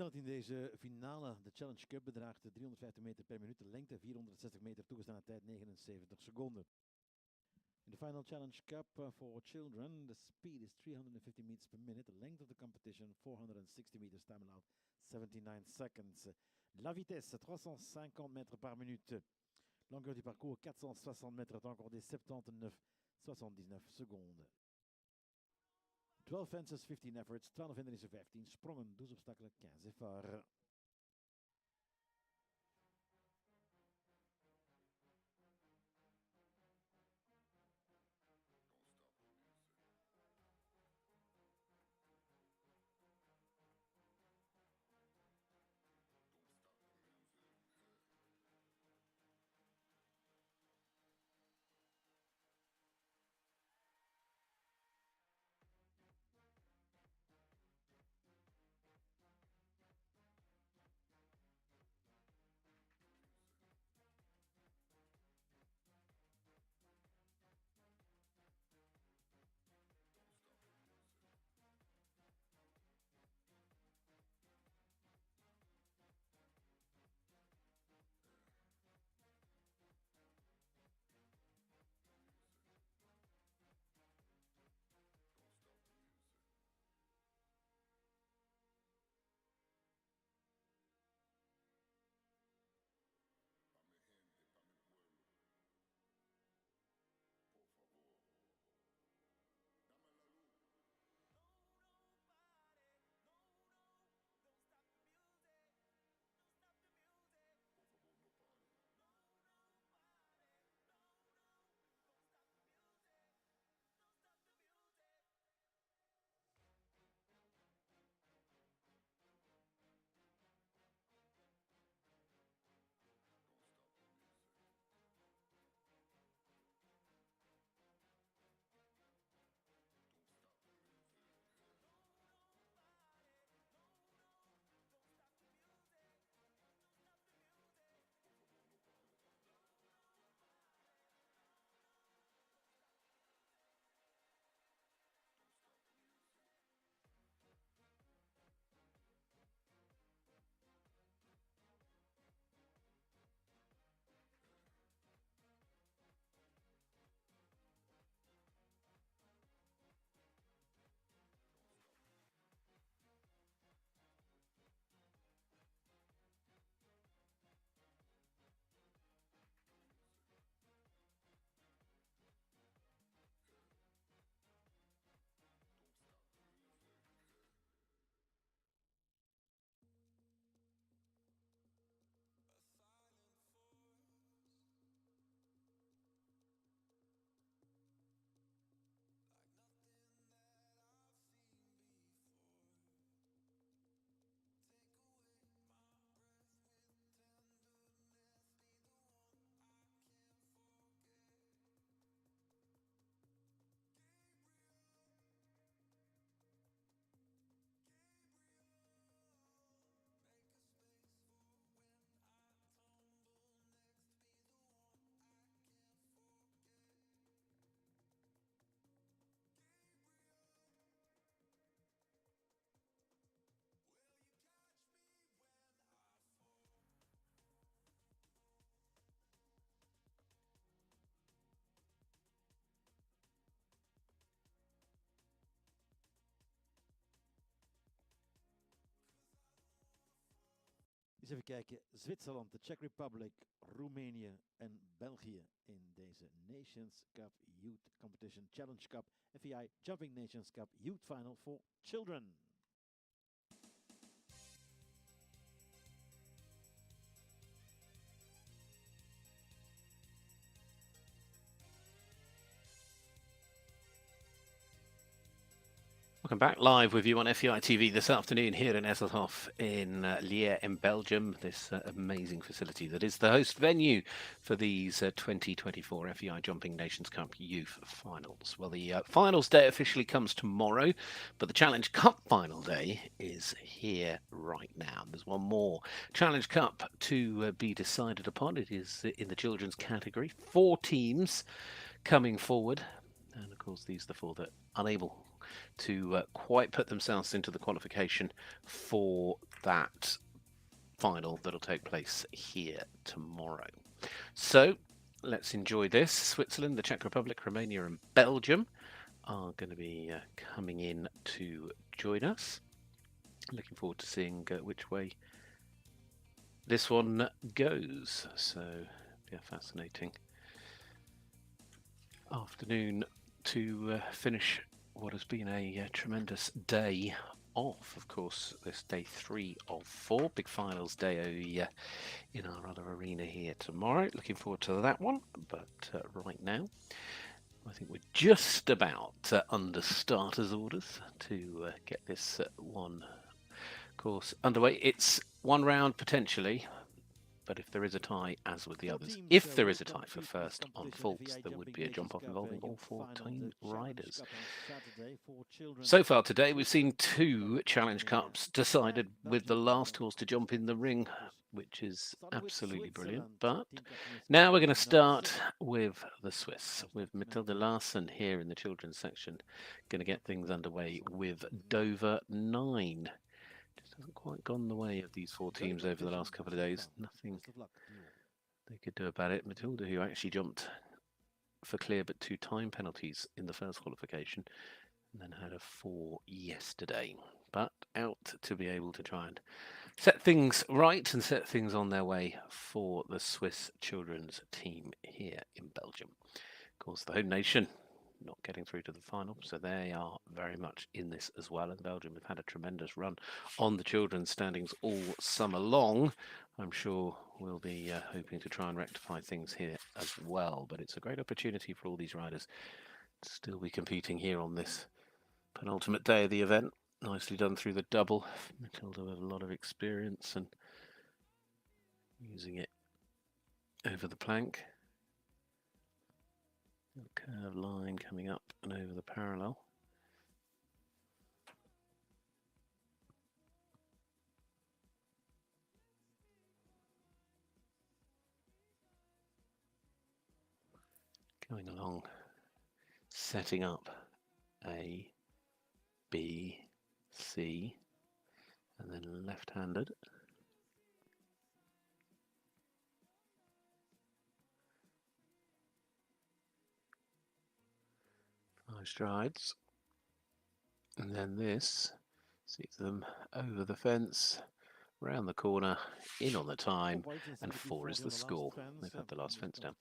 snelheid in deze finale, de Challenge Cup, bedraagt 350 meter per minuut. De lengte 460 meter, toegestane tijd 79 seconden. In the final Challenge Cup for children, the speed is 350 meters per minute. The length of the competition 460 meters, time allowed 79 seconds. La vitesse 350 mètres par minute. Longueur du parcours 460 mètres, temps accordé 79,79 seconden. 12 fences, 15 efforts, 12 hindernissen, 15 sprongen, 12 obstacles, 15 efforts. Eens even kijken. Zwitserland, de Czech Republic, Roemenië en België in deze Nations Cup Youth Competition Challenge Cup FEI Jumping Nations Cup Youth Final for Children. Welcome back live with you on FEI TV this afternoon here in Esselhof in Lier in Belgium, this amazing facility that is the host venue for these 2024 FEI Jumping Nations Cup Youth Finals. Well, the finals day officially comes tomorrow, but the Challenge Cup final day is here right now. There's one more Challenge Cup to be decided upon. It is in the children's category. 4 teams coming forward, and of course these are the 4 that are unable to quite put themselves into the qualification for that final that'll take place here tomorrow. So let's enjoy this. Switzerland, the Czech Republic, Romania and Belgium are going to be coming in to join us. Looking forward to seeing which way this one goes. So be a fascinating afternoon to finish what has been a tremendous day off. Of course, this day 3 of 4, big finals day in our other arena here tomorrow. Looking forward to that one, but right now I think we're just about under starters orders to get this one course underway. It's one round potentially, but if there is a tie, as with the others, if there is a tie for first on faults, there would be a jump-off involving all 4 team riders. So far today, we've seen 2 Challenge Cups decided with the last horse to jump in the ring, which is absolutely brilliant. But now we're going to start with the Swiss, with Mathilde Larsen here in the children's section, going to get things underway with Dover 9. Just hasn't quite gone the way of these 4 teams over the last couple of days. Nothing they could do about it. Mathilde, who actually jumped for clear but 2 time penalties in the first qualification, and then had a 4 yesterday. But out to be able to try and set things right and set things on their way for the Swiss children's team here in Belgium. Of course, the home nation not getting through to the final, so they are very much in this as well. And Belgium have had a tremendous run on the children's standings all summer long. I'm sure we'll be hoping to try and rectify things here as well. But it's a great opportunity for all these riders to still be competing here on this penultimate day of the event. Nicely done through the double. Mathilde with a lot of experience and using it over the plank. Curved line coming up and over the parallel. Going along, setting up A, B, C, and then left-handed. Five strides, and then this sees them over the fence, round the corner, in on the time, and 4 is the score. They've had the last fence down.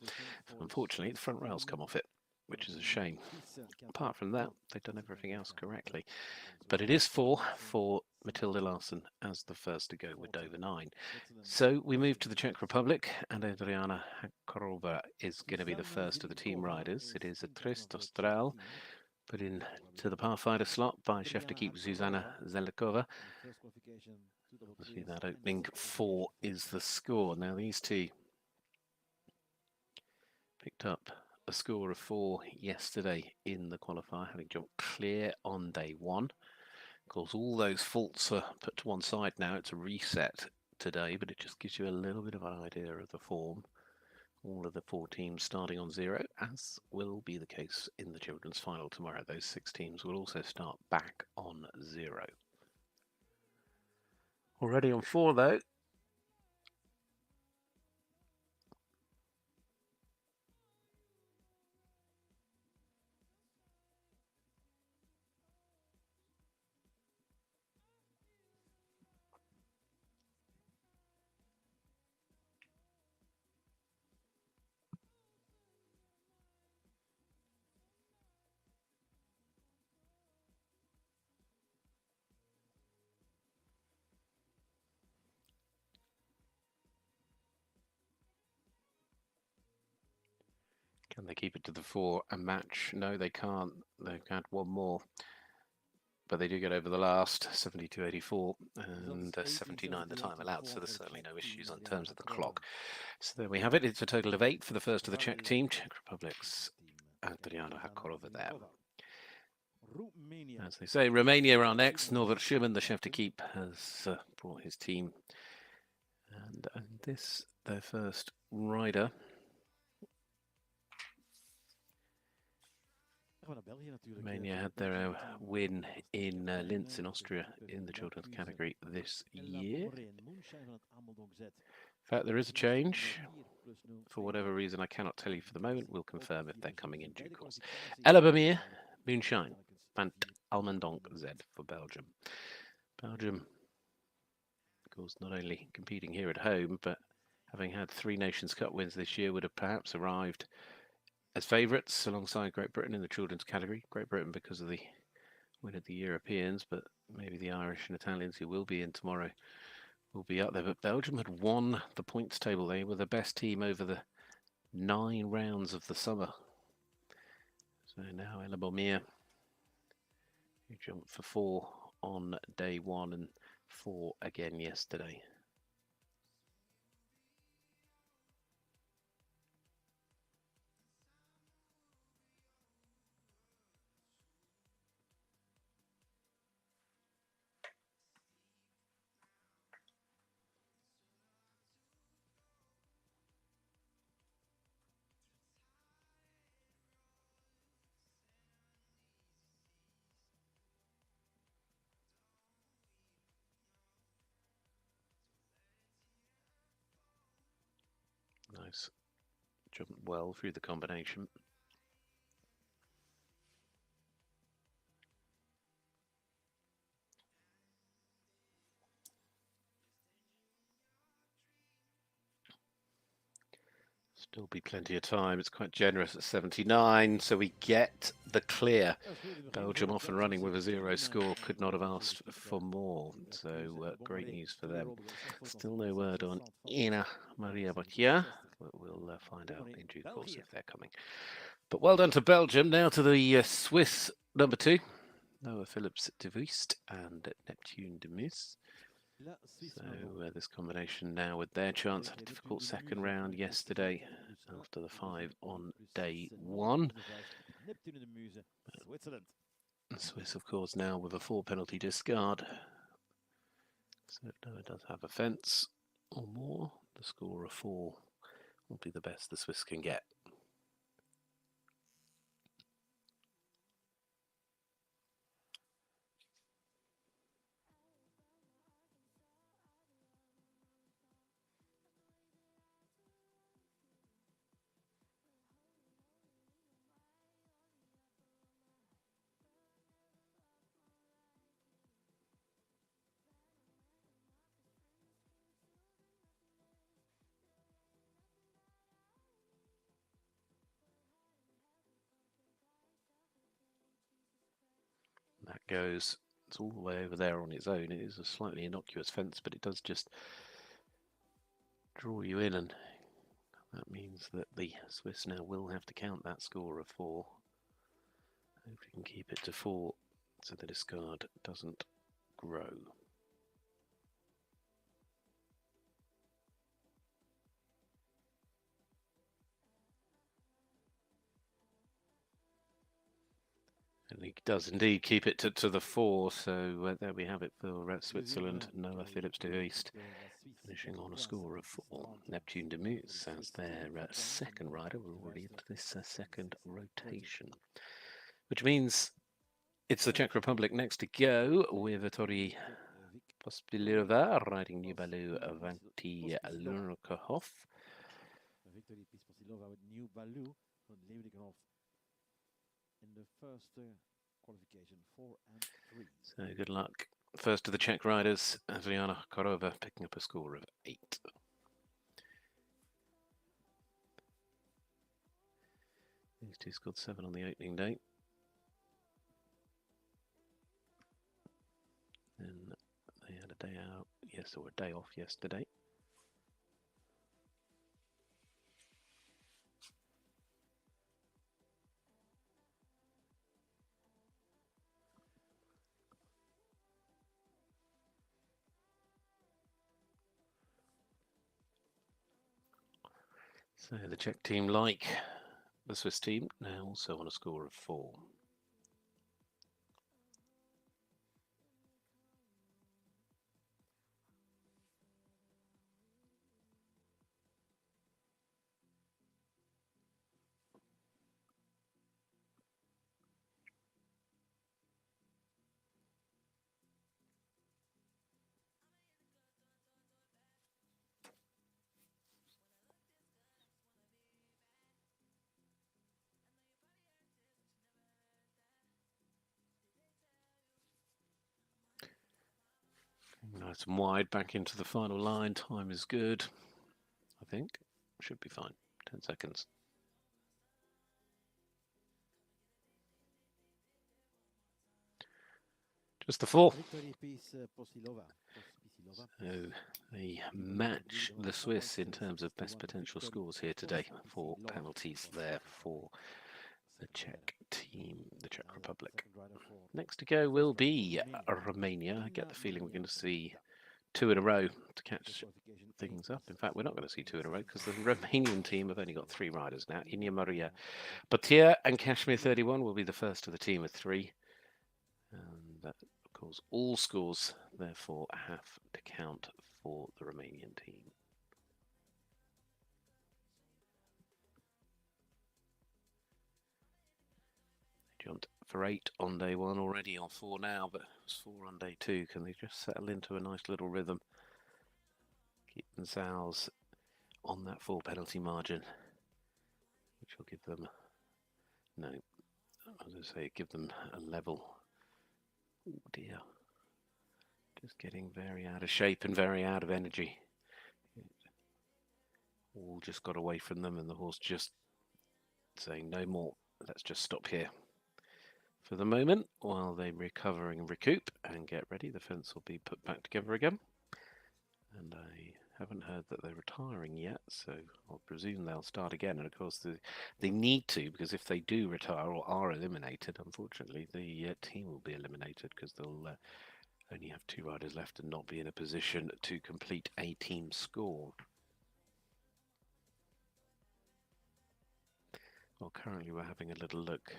Unfortunately, the front rails come off it, which is a shame. Apart from that, they've done everything else correctly. But it is 4 for Mathilde Larsen as the first to go with Dover 9. So we move to the Czech Republic, and Adriana Hakorova is going to be the first of the team riders. It is a Tristostral, put in to the pathfinder slot by chef de keep Zuzana Zelikova. Obviously that opening 4 is the score. Now these 2 picked up a score of 4 yesterday in the qualifier, having jumped clear on day 1. Of course, all those faults are put to one side now. It's a reset today, but it just gives you a little bit of an idea of the form. All of the 4 teams starting on 0, as will be the case in the children's final tomorrow. Those 6 teams will also start back on 0. Already on 4, though. Can they keep it to the 4 and match? No, they can't. They've had 1 more. But they do get over the last, 72.84 and 79 the time allowed, so there's certainly no issues in terms of the clock. So there we have it. It's a total of 8 for the first of the Czech team. Czech Republic's Adriana Hakorova there. As they say, Romania are next. Norbert Schumann, the chef de keep, has brought his team. And this, their first rider. Romania had their win in Linz in Austria in the children's category this year. In fact, there is a change. For whatever reason, I cannot tell you for the moment. We'll confirm if they're coming in due course. Elabamir, Moonshine, and Almendonk Z for Belgium. Belgium, of course, not only competing here at home, but having had 3 Nations Cup wins this year, would have perhaps arrived as favourites alongside Great Britain in the children's category. Great Britain because of the win of the Europeans, but maybe the Irish and Italians who will be in tomorrow will be up there. But Belgium had won the points table. They were the best team over the 9 rounds of the summer. So now Elabomir, who jumped for 4 on day 1 and 4 again yesterday. Nice. Jumped well through the combination. Still be plenty of time. It's quite generous at 79, so we get the clear. Belgium off and running with a 0 score. Could not have asked for more. So great news for them. Still no word on Ina Maria Botia, but we'll find out in due course if they're coming. But well done to Belgium. Now to the Swiss number 2. Noah Phillips de Vust and Neptune de Mus. So this combination now with their chance had a difficult second round yesterday after the 5 on day 1. The Swiss, of course, now with a 4 penalty discard. So Noah does have a fence or more. The score of 4 will be the best the Swiss can get. That goes, it's all the way over there on its own. It is a slightly innocuous fence, but it does just draw you in, and that means that the Swiss now will have to count that score of 4. Hope we can keep it to 4 so the discard doesn't grow. And he does indeed keep it to the 4, so there we have it for Switzerland. Noah Phillips de Vust finishing on a score of 4. Neptune de Mus as their second rider. We're already into this second rotation, which means it's the Czech Republic next to go with Vittorii Pospilova riding Nubalu Vanti Lurkhoff. Victory Pospilova with Nubalu from Leeuwenhof in the first qualification 4 and 3. So good luck. First of the Czech riders, Adriana Korova picking up a score of 8. These two scored 7 on the opening day. And they had a day out, yes, or a day off yesterday. So the Czech team, like the Swiss team, now also on a score of 4. Nice and wide, back into the final line. Time is good, I think. Should be fine. 10 seconds. Just the four. So they match the Swiss in terms of best potential scores here today. 4 penalties there for the Czech team, the Czech Republic. Next to go will be Romania. I get the feeling we're going to see 2 in a row to catch things up. In fact, we're not going to see 2 in a row because the Romanian team have only got 3 riders now. Inia Maria Botier and Kashmir 31 will be the first of the team of 3. And that, of course, all scores therefore have to count for the Romanian team. Jumped for 8 on day 1, already on 4 now, but it's 4 on day 2. Can they just settle into a nice little rhythm? Keep themselves on that 4 penalty margin, which will give them, no, I was going to say, give them a level. Oh dear. Just getting very out of shape and very out of energy. All just got away from them, and the horse just saying no more. Let's just stop here for the moment while they recover and recoup and get ready. The fence will be put back together again. And I haven't heard that they're retiring yet, so I'll presume they'll start again. And of course, they need to, because if they do retire or are eliminated, unfortunately, the team will be eliminated because they'll only have 2 riders left and not be in a position to complete a team score. Well, currently we're having a little look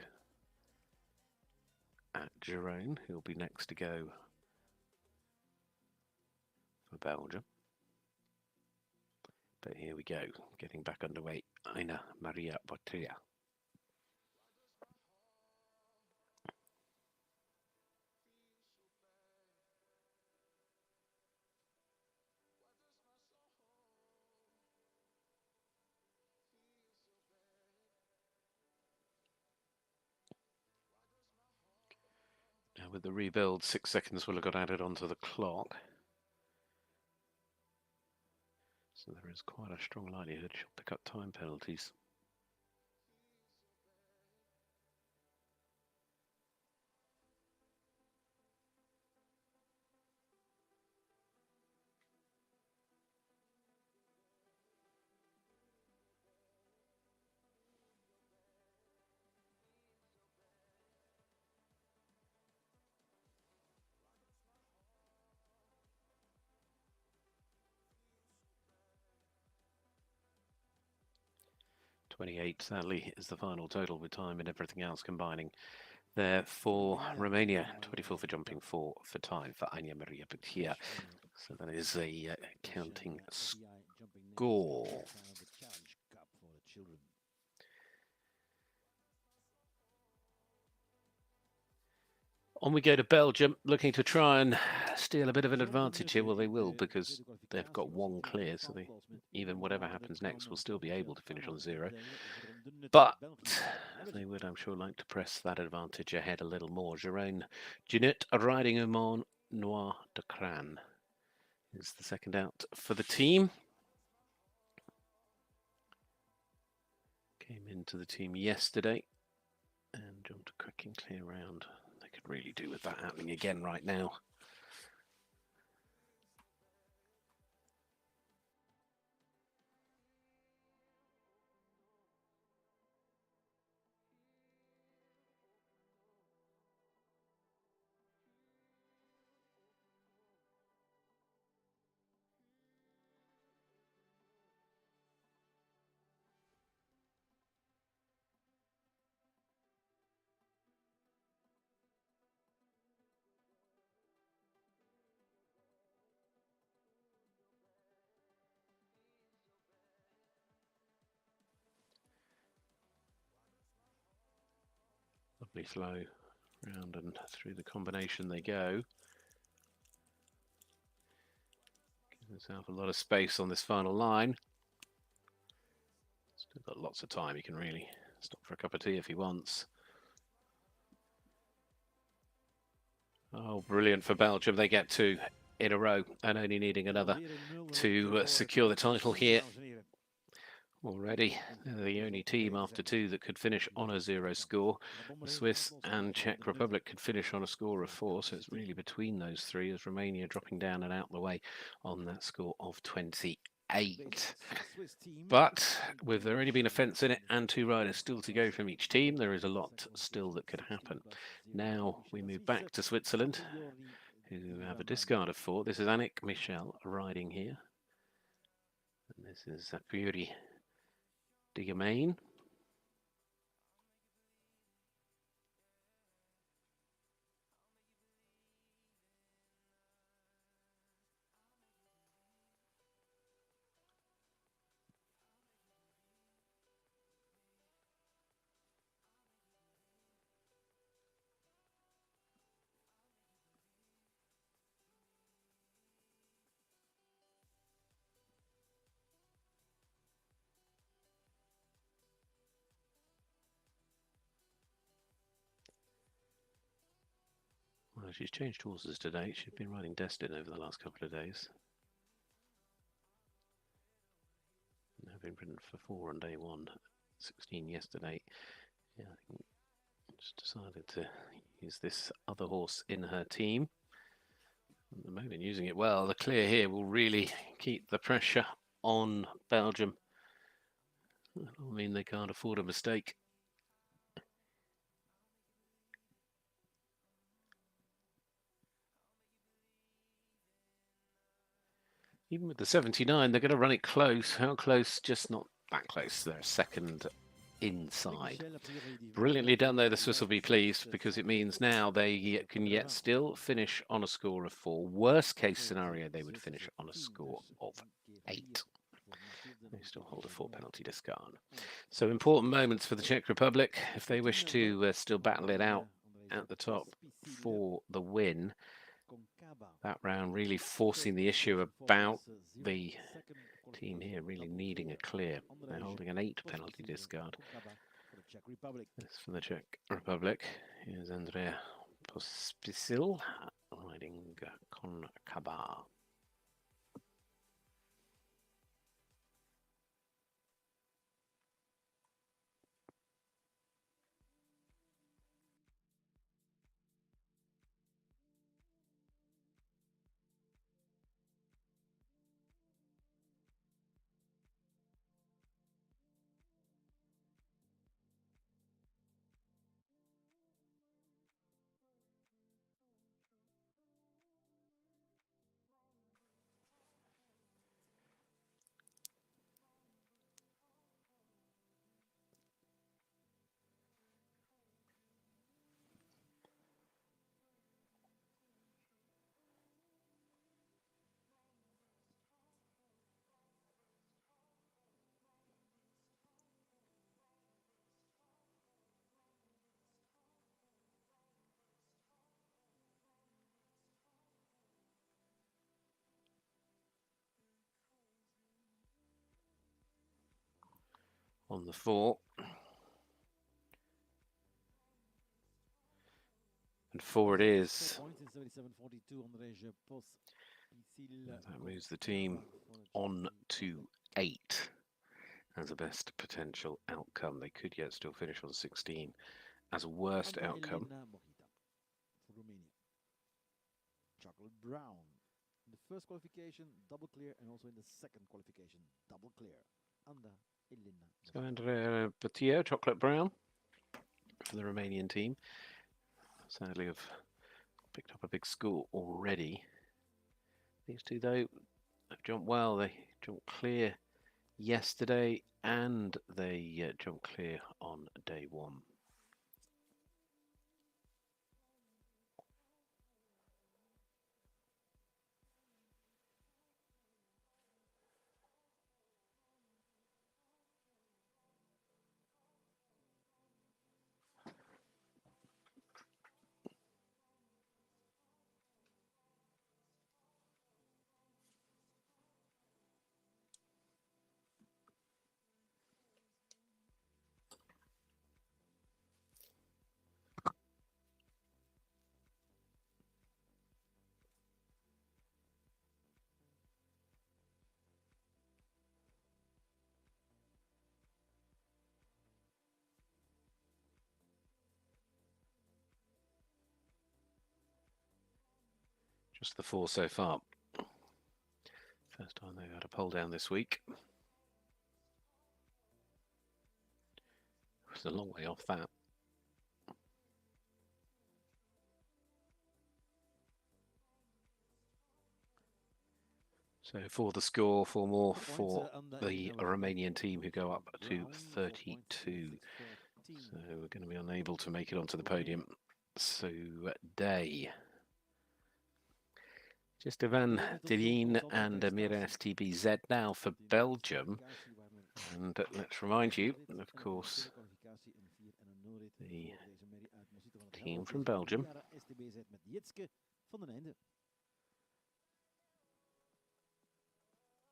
at Jerome, who'll be next to go for Belgium. But here we go, getting back underway. Ina Maria Botia. Now with the rebuild, 6 seconds will have got added onto the clock. So there is quite a strong likelihood she'll pick up time penalties. .28, sadly, is the final total with time and everything else combining there for Romania. 24 for jumping, 4 for time for Ina Maria Botia. So that is a counting score. On we go to Belgium, looking to try and steal a bit of an advantage here. Well, they will, because they've got 1 clear, so they, even whatever happens next, will still be able to finish on 0. But they would, I'm sure, like to press that advantage ahead a little more. Jérôme Junot riding Amon Noir de Cran is the second out for the team. Came into the team yesterday and jumped a quick and clear round. They could really do with that happening again right now. Lovely flow, round and through the combination they go. Gives himself a lot of space on this final line. Still got lots of time, he can really stop for a cup of tea if he wants. Oh, brilliant for Belgium, they get 2. in a row and only needing another to secure the title here. Already, they're the only team after two that could finish on a 0 score. The Swiss and Czech Republic could finish on a score of 4, so it's really between those three, as Romania dropping down and out the way on that score of 28. But with there only been a fence in it and 2 riders still to go from each team, there is a lot still that could happen. Now we move back to Switzerland, who have a discard of 4. This is Annick Michel riding here. And this is Puri Digamain. Well, she's changed horses today. She's been riding Destin over the last couple of days. Having ridden for 4 on day 1, 16 yesterday. Yeah, I think she's decided to use this other horse in her team. At the moment, using it well. The clear here will really keep the pressure on Belgium. That'll mean they can't afford a mistake. Even with the 79, they're going to run it close. How close? Just not that close. They're second inside. Brilliantly done, though. The Swiss will be pleased because it means now they can yet still finish on a score of 4. Worst case scenario, they would finish on a score of 8. They still hold a 4 penalty discard. So important moments for the Czech Republic if they wish to still battle it out at the top for the win. That round really forcing the issue about the team here really needing a clear. They're holding an 8 penalty discard. This for the Czech Republic. Here's Andrea Pospisil riding Konkaba. On the 4. And 4 it is. That moves the team on to 8 as a best potential outcome. They could yet still finish on 16 as a worst outcome. Chocolate brown. In the first qualification, double clear, and also in the second qualification, double clear. So Andrea Botillo, chocolate brown for the Romanian team. Sadly, have picked up a big score already. These two, though, have jumped well. They jumped clear yesterday, and they jumped clear on day 1. Just the 4 so far. First time they've had a pole down this week. It's a long way off that. So for the score, 4 more for the Romanian team who go up to 32. So we're going to be unable to make it onto the podium today. Just Ivan Dilin and Mira STBZ now for Belgium. And let's remind you, of course, the team from Belgium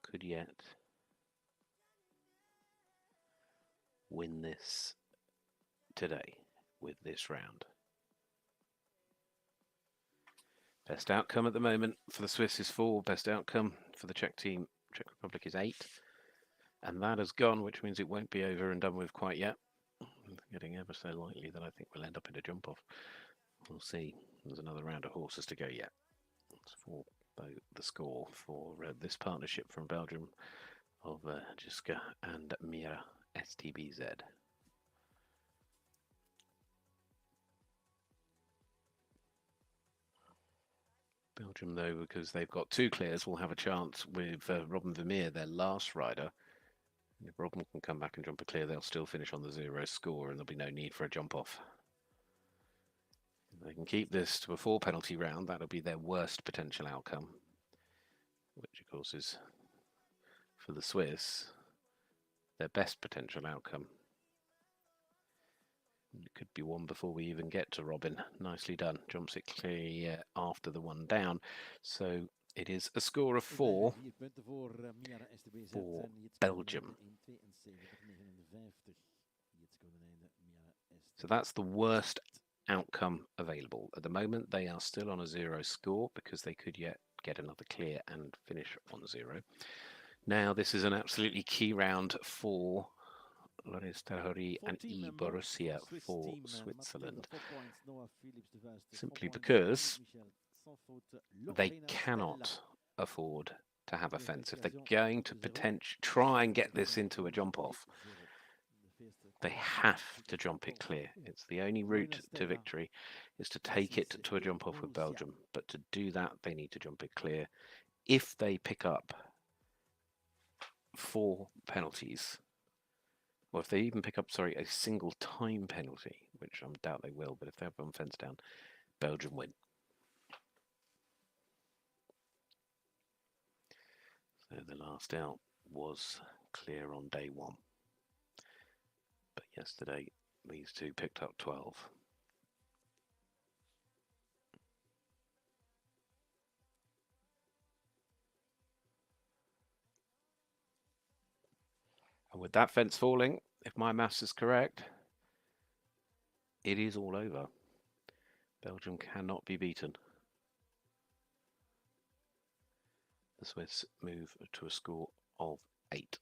could yet win this today with this round. Best outcome at the moment for the Swiss is 4. Best outcome for the Czech team, Czech Republic, is 8. And that has gone, which means it won't be over and done with quite yet. Getting ever so lightly that I think we'll end up in a jump off. We'll see. There's another round of horses to go yet. It's for the score for this partnership from Belgium of Jiska and Mira STBZ. Belgium, though, because they've got 2 clears, will have a chance with Robin Vermeer, their last rider. If Robin can come back and jump a clear, they'll still finish on the 0 score and there'll be no need for a jump off. If they can keep this to a 4 penalty round, that'll be their worst potential outcome, which of course is, for the Swiss, their best potential outcome. It could be 1 before we even get to Robin. Nicely done. Jumps it clear after the 1 down. So it is a score of 4 for Belgium. So that's the worst outcome available. At the moment, they are still on a 0 score because they could yet get another clear and finish on 0. Now, this is an absolutely key round for Lier and E Borussia for Switzerland, simply because they cannot afford to have a fence. If they're going to try and get this into a jump off, they have to jump it clear. It's the only route to victory is to take it to a jump off with Belgium, but to do that they need to jump it clear. If they pick up 4 penalties, or if they even pick up, a single time penalty, which I doubt they will, but if they have one fence down, Belgium win. So the last out was clear on day 1. But yesterday, these 2 picked up 12. And with that fence falling, if my maths is correct, it is all over. Belgium cannot be beaten. The Swiss move to a score of 8.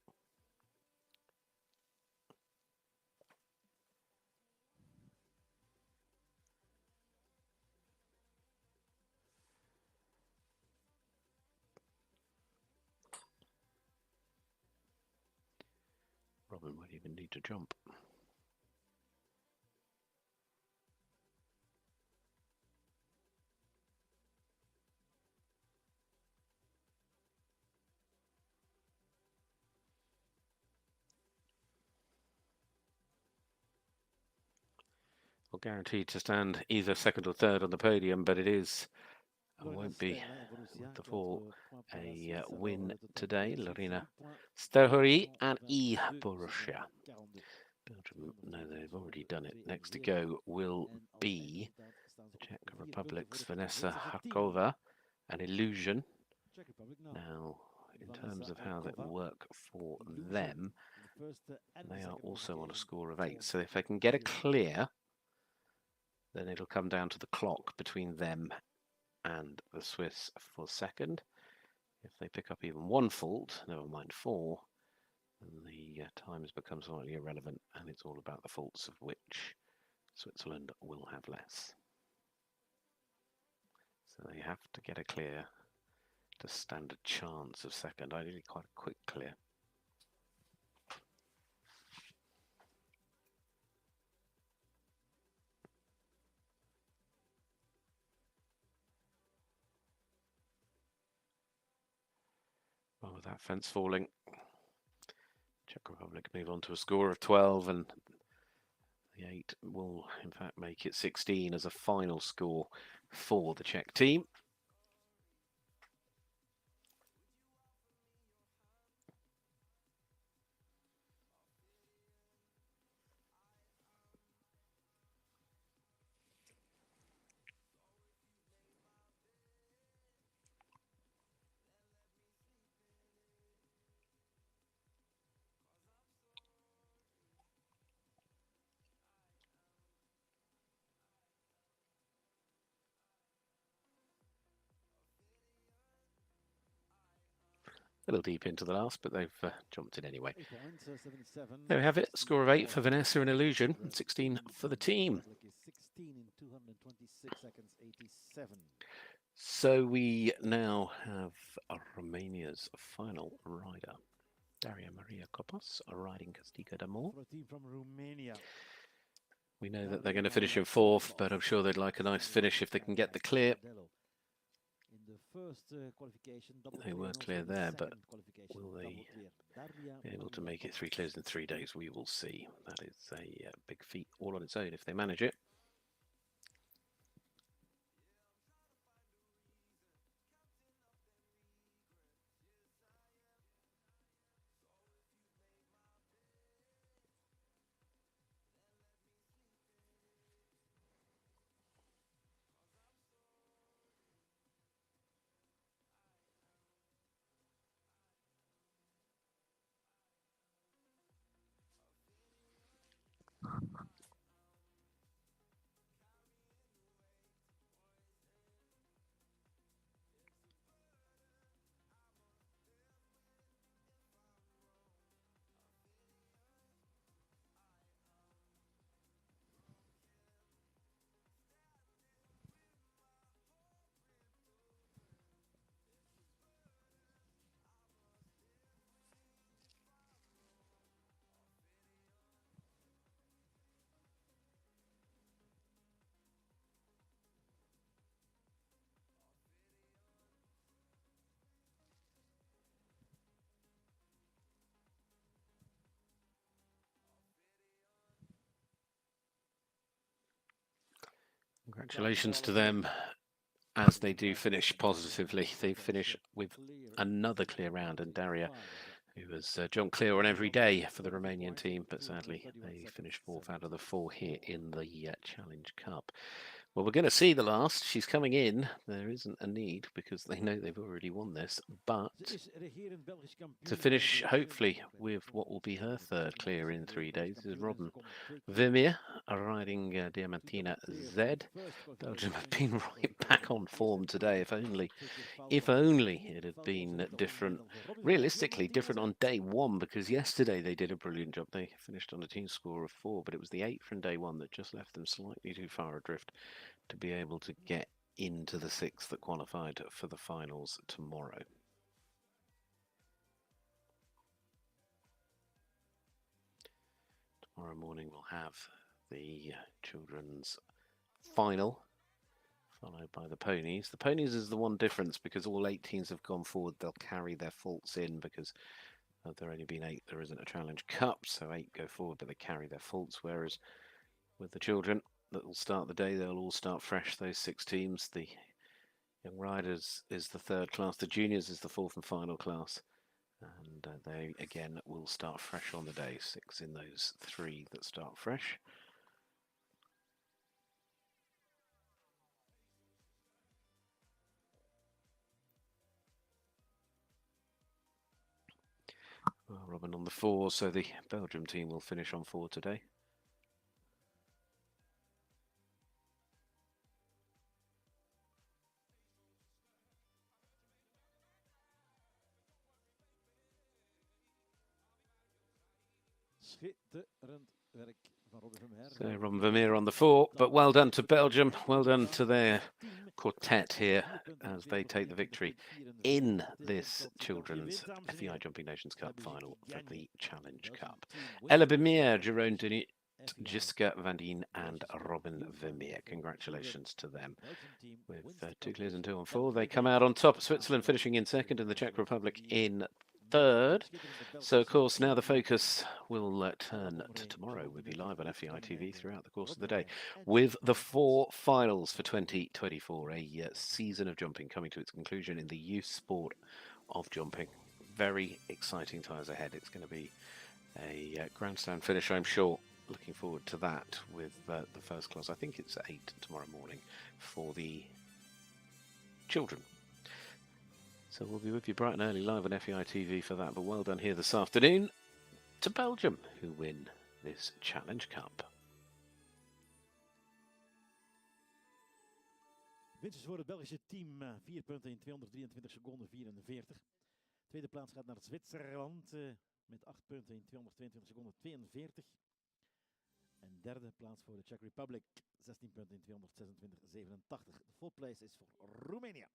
Robin won't even need to jump. Well, guaranteed to stand either 2nd or 3rd on the podium, but it is and won't be with the fall a win today. Lorena Sterhori and E Borussia. Belgium, no, they've already done it. Next to go will be the Czech Republic's Vanessa Hakova and Illusion. Now, in terms of how that will work for them, they are also on a score of 8. So if they can get a clear, then it'll come down to the clock between them and the Swiss for 2nd. If they pick up even 1 fault, never mind 4, then the times become slightly irrelevant, and it's all about the faults of which Switzerland will have less. So they have to get a clear to stand a chance of second. Ideally quite a quick clear. Well, with that fence falling, Czech Republic move on to a score of 12, and the 8 will in fact make it 16 as a final score for the Czech team. A little deep into the last, but they've jumped in anyway. There we have it. Score of 8 for Vanessa and Illusion, and 16 for the team. So we now have Romania's final rider, Daria Maria Copos, riding Castiga d'Amor. We know that they're going to finish in 4th, but I'm sure they'd like a nice finish if they can get the clear. They were clear there, but will they be able to make it 3 clears in 3 days? We will see. That is a big feat all on its own if they manage it. Congratulations to them as they do finish positively. They finish with another clear round, and Daria, who has jumped clear on every day for the Romanian team, but sadly they finished 4th out of the 4 here in the Challenge Cup. Well, we're going to see the last. She's coming in. There isn't a need because they know they've already won this. But to finish, hopefully, with what will be her 3rd clear in 3 days is Robin Vermeer riding Diamantina Z. Belgium have been right back on form today. If only it had been different. Realistically, different on day 1, because yesterday they did a brilliant job. They finished on a team score of 4, but it was the 8 from day 1 that just left them slightly too far adrift to be able to get into the 6 that qualified for the finals tomorrow. Tomorrow morning we'll have the children's final, followed by the ponies. The ponies is the one difference, because all 8 teams have gone forward. They'll carry their faults in, because there only been 8. There isn't a Challenge Cup, so 8 go forward, but they carry their faults. Whereas with the children that will start the day, they'll all start fresh. Those 6 teams. The young riders is the 3rd class. The juniors is the 4th and final class. And they again will start fresh on the day. 6 in those 3 that start fresh. Well, Robin on the 4, so the Belgium team will finish on 4 today. Schitterend werk van Robin Vermeer. So Robin Vermeer on the fort, but well done to Belgium. Well done to their quartet here as they take the victory in this Children's FEI Jumping Nations Cup final for the Challenge Cup. Ella Vermeer, Jerome Denis, Jiska Van Dien and Robin Vermeer. Congratulations to them. With 2 clears and 2 on 4, they come out on top. Switzerland finishing in second and the Czech Republic in third. So, of course, now the focus will turn to tomorrow. We'll be live on FEI TV throughout the course of the day with the 4 finals for 2024, a season of jumping coming to its conclusion in the youth sport of jumping. Very exciting times ahead. It's going to be a grandstand finish, I'm sure. Looking forward to that with the first class. I think it's 8 tomorrow morning for the children. So we'll be with you bright and early live on FEI TV for that. But well done here this afternoon to Belgium, who win this Challenge Cup. Winstjes voor het Belgische team. 4 punten in 223 seconden 44. Tweede plaats gaat naar Zwitserland met 8 punten in 222 seconden 42. En derde plaats voor de Czech Republic. 16 punten in 226 87. De full place is voor Romania.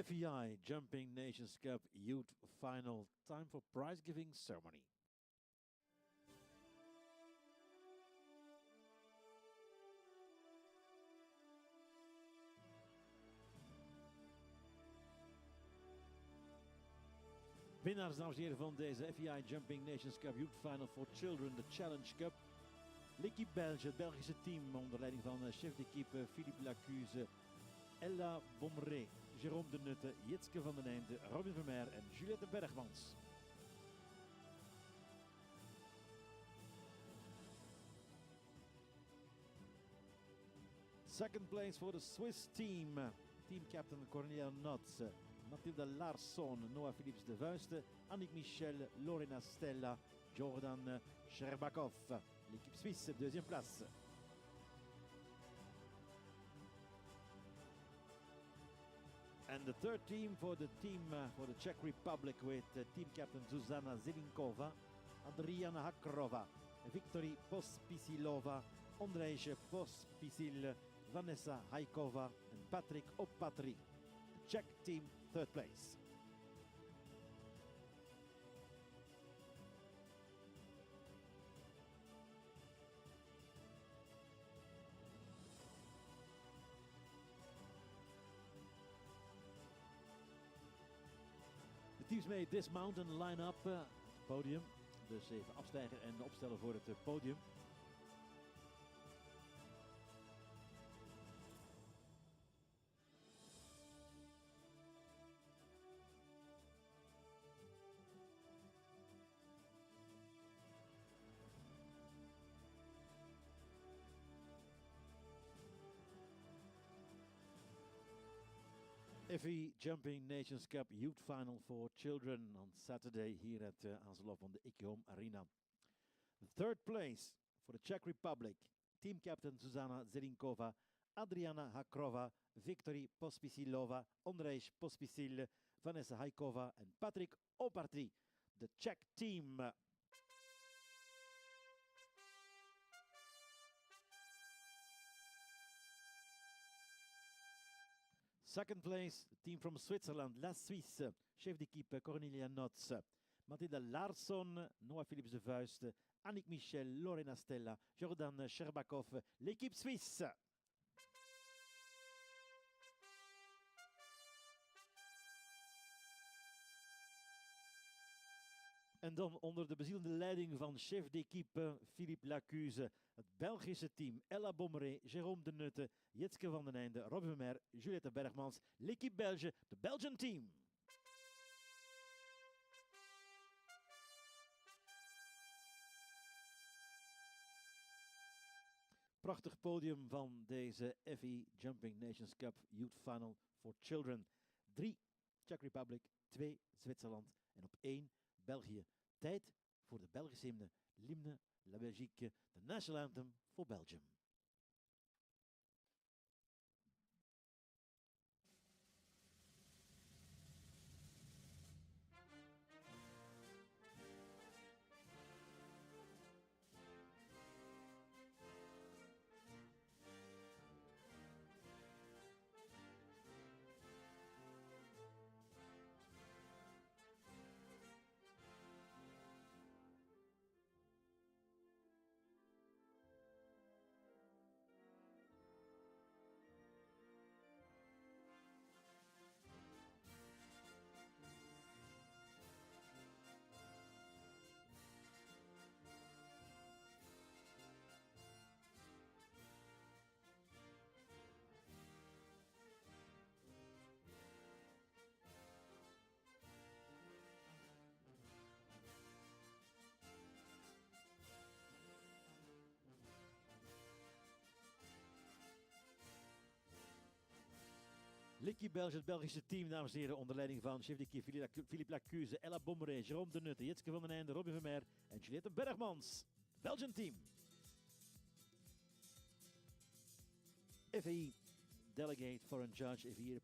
FEI Jumping Nations Cup Youth Final. Time for prize giving ceremony. Winnaars, dames en heren, van deze FEI Jumping Nations Cup Youth Final for Children, de Challenge Cup. L'équipe Belge, het Belgische team onder leiding van chef d'équipe Philippe Lacuse, Ella Bomré, Jérôme de Nutte, Jitske van den Einde, Robin Vermeer en Juliette Bergmans. Second place for the Swiss team. Team captain Cornelia Notz, Mathilde Larsson, Noah Philips de Vuiste, Annick Michel, Lorena Stella, Jordan Sherbakov. L'équipe suisse, deuxième place. And the third team for the Czech Republic with team captain Zuzana Zelinkova, Adriana Hakrova, Viktory Pospisilova, Ondrej Pospisil, Vanessa Haikova and Patrick Opatri. The Czech team, third place. De teams mee dismount en line-up het podium. Dus even afstijgen en opstellen voor het podium. FEI Jumping Nations Cup Youth Final for Children on Saturday here at Aanselhof on the Ikkeholm Arena. The third place for the Czech Republic, team captain Zuzana Zelinkova, Adriana Hakrova, Viktory Pospisilova, Ondrej Pospisil, Vanessa Haikova and Patrick Opartri, the Czech team. Second place, the team from Switzerland, La Suisse, chef d'équipe Cornelia Notz, Mathilde Larsson, Noah Philips de Vuiste, Annick Michel, Lorena Stella, Jordan Sherbakov, l'équipe suisse. En dan onder de bezielende leiding van chef d'équipe Philippe Lacuse, het Belgische team Ella Bomré, Jérôme de Nutte, Jitske van den Einde, Robin Vermeer, Juliette Bergmans, l'équipe Belge, de Belgian team. Prachtig podium van deze FEI Jumping Nations Cup Youth Final for Children. 3 Czech Republic, 2 Zwitserland en op 1 België. Tijd voor de Belgische hymne, l'hymne La Belgique, de national anthem voor Belgium. L'équipe Belge, het Belgische team, dames en heren, onder leiding van chef d'équipe Philippe Lacuse, Ella Bomré, Jérôme de Nutte, Jitske van den Einde, Robin Vermeer en Juliette Bergmans. Belgian team. FEI Delegate Foreign Judge, FEI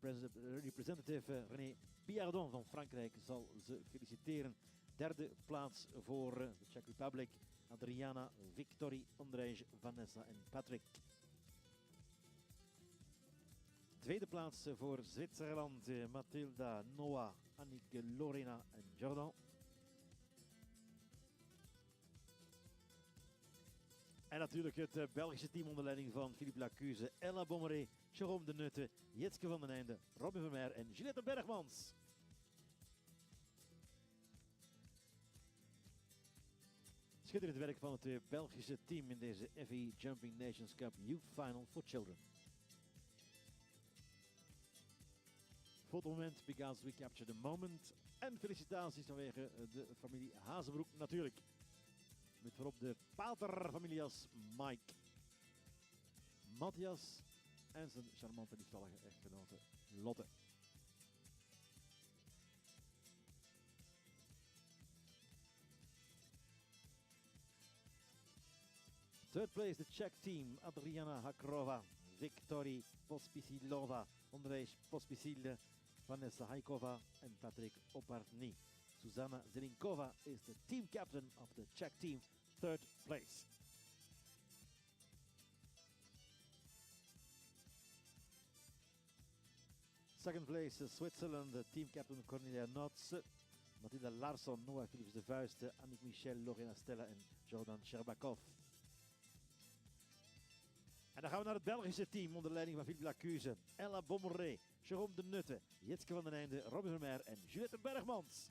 Representative René Piardon van Frankrijk zal ze feliciteren. Derde plaats voor de Czech Republic, Adriana, Viktory, Ondrej, Vanessa en Patrick. tweede plaats voor Zwitserland. Mathilda, Noah, Annick, Lorena en Jordan. En natuurlijk het Belgische team onder leiding van Philippe Lacuze, Ella Bommeré, Jérôme de Nutte, Jitske van den Einde, Robin Vermeer en Juliette Bergmans. Schitterend werk van het Belgische team in deze FEI Jumping Nations Cup Youth Final for Children. Fotomoment because we captured the moment. En felicitaties vanwege de familie Hazenbroek natuurlijk. Met voorop de paterfamilias Mike, Matthias en zijn charmante lieftallige echtgenote Lotte. Third place, the Czech team, Adriana Hakrova, Viktorie Pospisilova, Ondrej Pospisil, Vanessa Haikova en Patrick Oparny. Susanna Zelinkova is the team captain of the Czech team, third place. Second place, Switzerland, the team captain Cornelia Notz, Mathilda Larsson, Noah Philips de Vuist, Annick Michel, Lorena Stella en Jordan Sherbakov. En dan gaan we naar het Belgische team onder leiding van Philippe Lacuze, Ella Bommeré, Jérôme de Nutte, Jitske van den Einde, Robin Vermeer en Juliette Bergmans.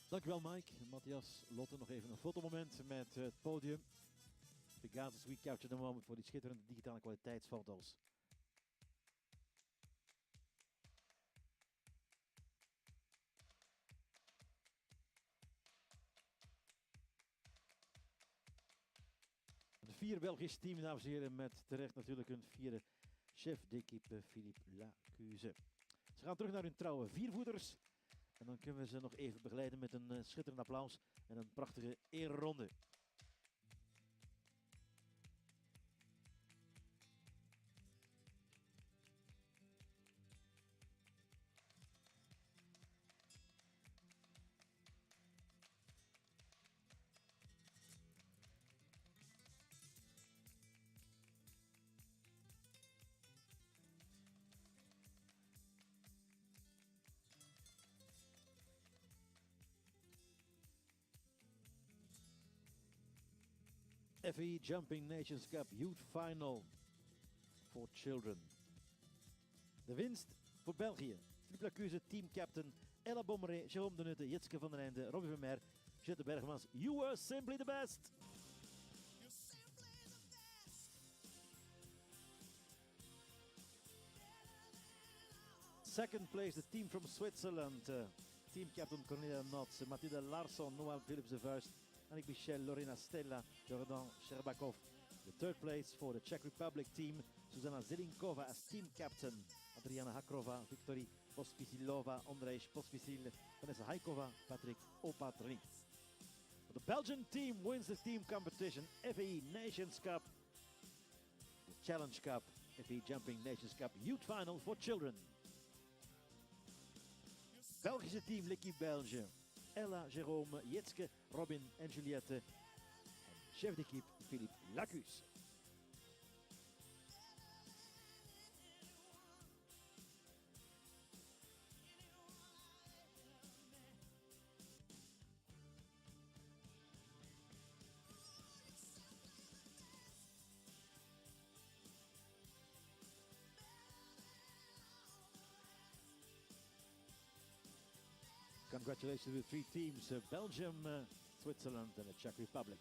Dankjewel Mike, Matthias, Lotte, nog even een fotomoment met het podium. Pegasus, we capture the moment voor die schitterende digitale kwaliteitsfoto's. Het vierde Belgisch team, dames en heren, met terecht natuurlijk hun vierde chef d'équipe Philippe Lacuze. Ze gaan terug naar hun trouwe viervoeters. En dan kunnen we ze nog even begeleiden met een schitterend applaus en een prachtige ereronde. FEI Jumping Nations Cup Youth Final for Children. De winst voor België. Philippe Lacuze, team captain. Ella Bommeré, Jérôme de Nutte, Jitske van den Einde, Robin Vermeer, Juliette Bergmans. You were simply the best! Second place, the team from Switzerland. Team captain Cornelia Notz, Mathilda Larsson, Noah Philips de Vuist, Annick Michel, Lorena Stella, Jordan Sherbakov. The third place for the Czech Republic team, Susanna Zelinkova as team captain, Adriana Hakrova, Viktorie Pospisilova, Ondrej Pospisil, Vanessa Haikova, Patrick Oparny. The Belgian team wins the team competition, FEI Nations Cup, the Challenge Cup, FEI Jumping Nations Cup Youth Final for Children. Belgische team, l'équipe belge. Ella, Jérôme, Jitske, Robin en Juliette. En chef d'équipe Philippe Lacuze. Congratulations to the three teams, Belgium, Switzerland and the Czech Republic.